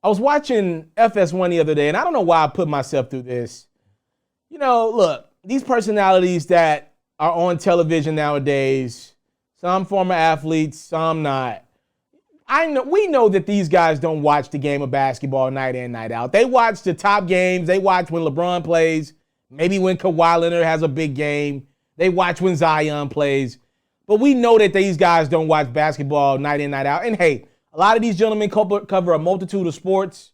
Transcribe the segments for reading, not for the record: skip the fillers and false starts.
I was watching FS1 the other day, and I don't know why I put myself through this. You know, look, these personalities that are on television nowadays, some former athletes, some not. We know that these guys don't watch the game of basketball night in, night out. They watch the top games. They watch when LeBron plays, maybe when Kawhi Leonard has a big game. They watch when Zion plays. But we know that these guys don't watch basketball night in, night out. And hey, a lot of these gentlemen cover a multitude of sports.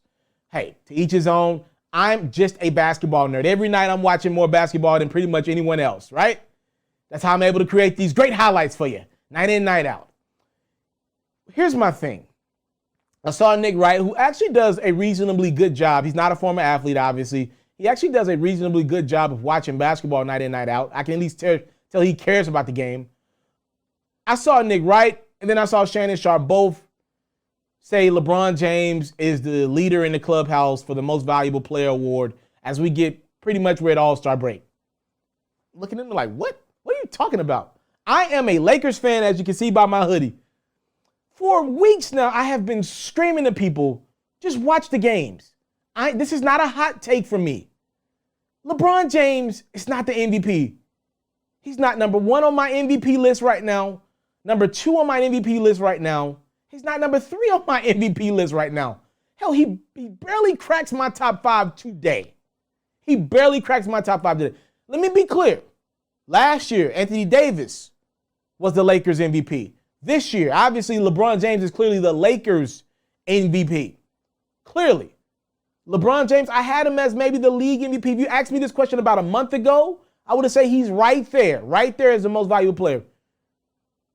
Hey, to each his own. I'm just a basketball nerd. Every night I'm watching more basketball than pretty much anyone else, right? That's how I'm able to create these great highlights for you, night in, night out. Here's my thing. I saw Nick Wright, who actually does a reasonably good job. He's not a former athlete, obviously. He actually does a reasonably good job of watching basketball night in, night out. I can at least tell he cares about the game. I saw Nick Wright, and then I saw Shannon Sharpe both say LeBron James is the leader in the clubhouse for the most valuable player award as we get pretty much we're at All-Star break. Looking at him like, what? What are you talking about? I am a Lakers fan, as you can see by my hoodie. For weeks now, I have been screaming to people, just watch the games. This is not a hot take from me. LeBron James is not the MVP. He's not number one on my MVP list right now. Number two on my MVP list right now. He's not number three on my MVP list right now. Hell, he barely cracks my top five today. He barely cracks my top five today. Let me be clear. Last year, Anthony Davis was the Lakers MVP. This year, obviously, LeBron James is clearly the Lakers MVP. Clearly. LeBron James, I had him as maybe the league MVP. If you asked me this question about a month ago, I would have said he's right there as the most valuable player.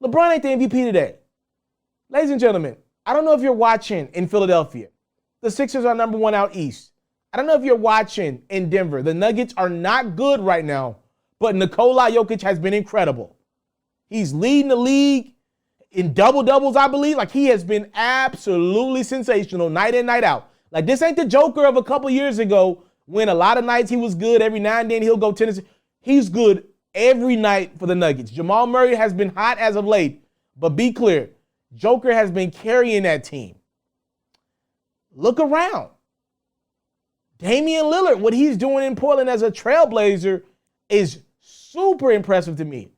LeBron ain't the MVP today. Ladies and gentlemen, I don't know if you're watching in Philadelphia. The Sixers are number one out east. I don't know if you're watching in Denver. The Nuggets are not good right now, but Nikola Jokic has been incredible. He's leading the league in double-doubles, I believe. Like, he has been absolutely sensational night in, night out. Like, this ain't the Joker of a couple years ago when a lot of nights he was good. Every now and then he'll go tennis. He's good every night for the Nuggets. Jamal Murray has been hot as of late, but be clear, Joker has been carrying that team. Look around. Damian Lillard, what he's doing in Portland as a trailblazer is super impressive to me.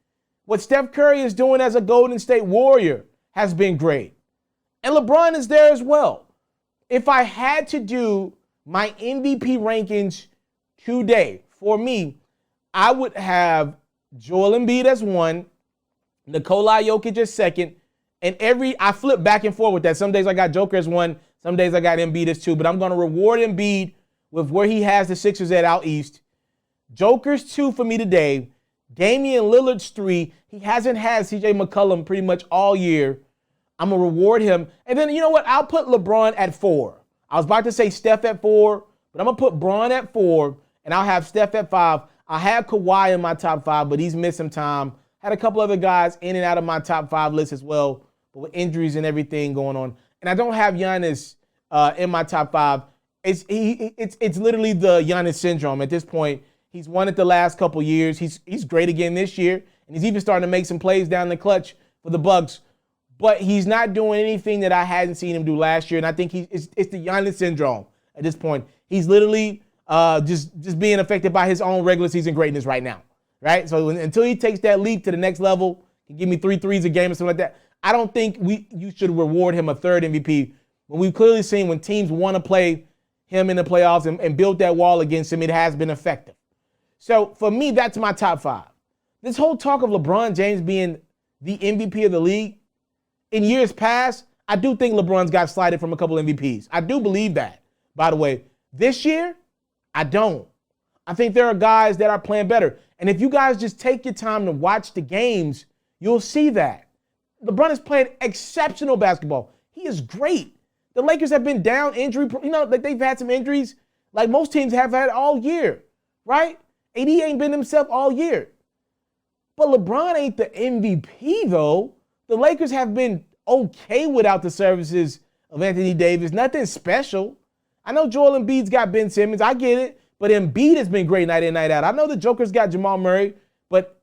What Steph Curry is doing as a Golden State Warrior has been great. And LeBron is there as well. If I had to do my MVP rankings today, for me, I would have Joel Embiid as one, Nikola Jokic as second, and I flip back and forth with that. Some days I got Joker as one, some days I got Embiid as two, but I'm going to reward Embiid with where he has the Sixers at out east. Joker's two for me today. Damian Lillard's three. He hasn't had CJ McCollum pretty much all year. I'm going to reward him. And then, you know what? I'll put LeBron at four. I was about to say Steph at four, but I'm going to put Bron at four, and I'll have Steph at five. I have Kawhi in my top five, but he's missed some time. Had a couple other guys in and out of my top five list as well, but with injuries and everything going on. And I don't have Giannis in my top five. It's literally the Giannis syndrome at this point. He's won it the last couple years. He's great again this year, and he's even starting to make some plays down the clutch for the Bucks. But he's not doing anything that I hadn't seen him do last year, and I think it's the Giannis syndrome at this point. He's literally just being affected by his own regular season greatness right now, right? So until he takes that leap to the next level, can give me 3 threes a game or something like that, I don't think you should reward him a third MVP. When we've clearly seen when teams want to play him in the playoffs and build that wall against him, it has been effective. So for me, that's my top five. This whole talk of LeBron James being the MVP of the league, in years past, I do think LeBron's got slighted from a couple MVPs. I do believe that, by the way. This year, I don't. I think there are guys that are playing better. And if you guys just take your time to watch the games, you'll see that. LeBron is playing exceptional basketball. He is great. The Lakers have been down injury. Like they've had some injuries like most teams have had all year, right? AD ain't been himself all year. But LeBron ain't the MVP, though. The Lakers have been okay without the services of Anthony Davis. Nothing special. I know Joel Embiid's got Ben Simmons. I get it. But Embiid has been great night in, night out. I know the Joker's got Jamal Murray, but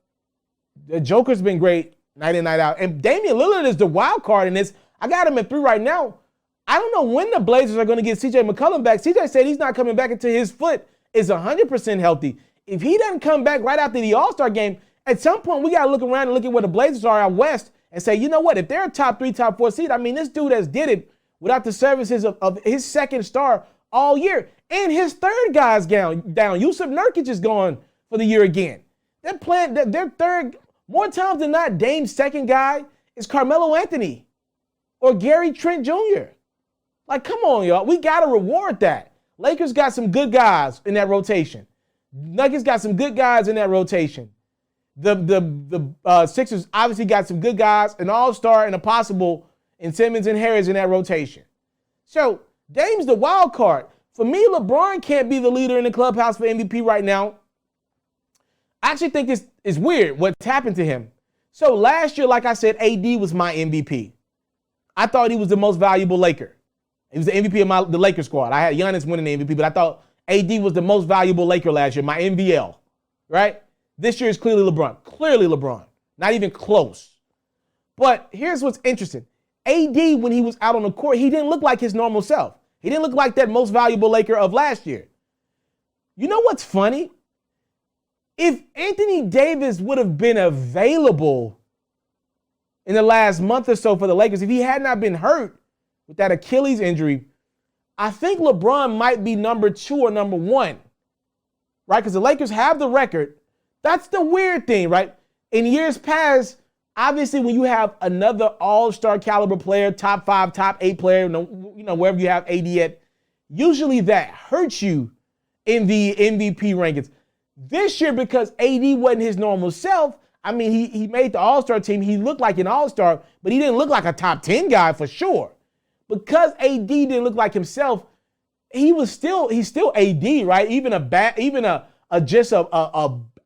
the Joker's been great night in, night out. And Damian Lillard is the wild card in this. I got him at 3 right now. I don't know when the Blazers are going to get CJ McCollum back. CJ said he's not coming back until his foot is 100% healthy. If he doesn't come back right after the All-Star game, at some point we got to look around and look at where the Blazers are out west and say, you know what, if they're a top 3, top 4 seed, I mean, this dude has did it without the services of his second star all year. And his third guy's down. Yusuf Nurkic is gone for the year again. They're playing their third, more times than not, Dame's second guy is Carmelo Anthony or Gary Trent Jr. Like, come on, y'all. We got to reward that. Lakers got some good guys in that rotation. Nuggets got some good guys in that rotation. The Sixers obviously got some good guys, an all-star and a possible in Simmons and Harris in that rotation. So Dame's the wild card. For me, LeBron can't be the leader in the clubhouse for MVP right now. I actually think it's weird what's happened to him. So last year, like I said, AD was my MVP. I thought he was the most valuable Laker. He was the MVP of the Lakers squad. I had Giannis winning the MVP, but I thought AD was the most valuable Laker last year, my MVL, right? This year is clearly LeBron. Clearly LeBron. Not even close. But here's what's interesting. AD, when he was out on the court, he didn't look like his normal self. He didn't look like that most valuable Laker of last year. You know what's funny? If Anthony Davis would have been available in the last month or so for the Lakers, if he had not been hurt with that Achilles injury, I think LeBron might be number 2 or number 1, right? Because the Lakers have the record. That's the weird thing, right? In years past, obviously when you have another all-star caliber player, top 5, top 8 player, wherever you have AD at, usually that hurts you in the MVP rankings. This year, because AD wasn't his normal self, I mean, he made the all-star team. He looked like an all-star, but he didn't look like a top 10 guy for sure. Because AD didn't look like himself, he's still AD, right? Even a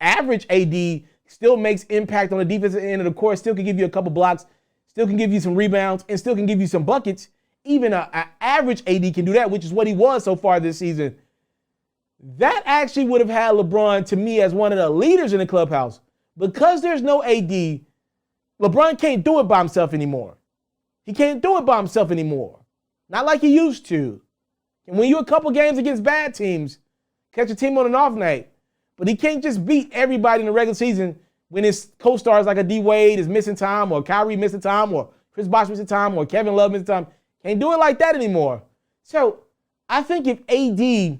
average AD still makes impact on the defensive end of the court, still can give you a couple blocks, still can give you some rebounds, and still can give you some buckets. Even an average AD can do that, which is what he was so far this season. That actually would have had LeBron, to me, as one of the leaders in the clubhouse. Because there's no AD, LeBron can't do it by himself anymore. He can't do it by himself anymore. Not like he used to. And when you're a couple games against bad teams, catch a team on an off night. But he can't just beat everybody in the regular season when his co-stars like a D-Wade is missing time, or Kyrie missing time, or Chris Bosh missing time, or Kevin Love missing time. Can't do it like that anymore. So I think if AD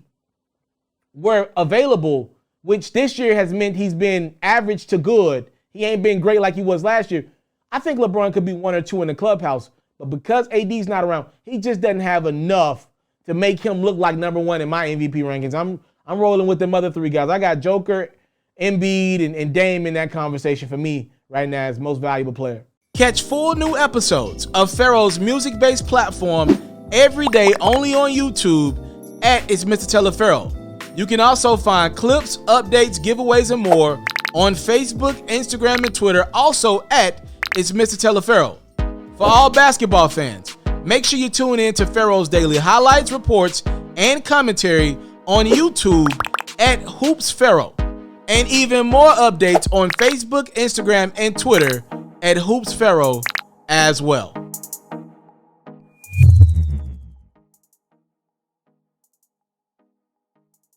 were available, which this year has meant he's been average to good, he ain't been great like he was last year, I think LeBron could be 1 or 2 in the clubhouse. But because AD's not around, he just doesn't have enough to make him look like number 1 in my MVP rankings. I'm rolling with them other 3 guys. I got Joker, Embiid, and Dame in that conversation for me right now as most valuable player. Catch full new episodes of FERRO's music-based platform every day only on YouTube at It's Mr.Taliaferro. You can also find clips, updates, giveaways, and more on Facebook, Instagram, and Twitter, also at It's Mr.Taliaferro. For all basketball fans, make sure you tune in to FERRO's daily highlights, reports, and commentary on YouTube at Hoops FERRO, and even more updates on Facebook, Instagram, and Twitter at Hoops FERRO as well.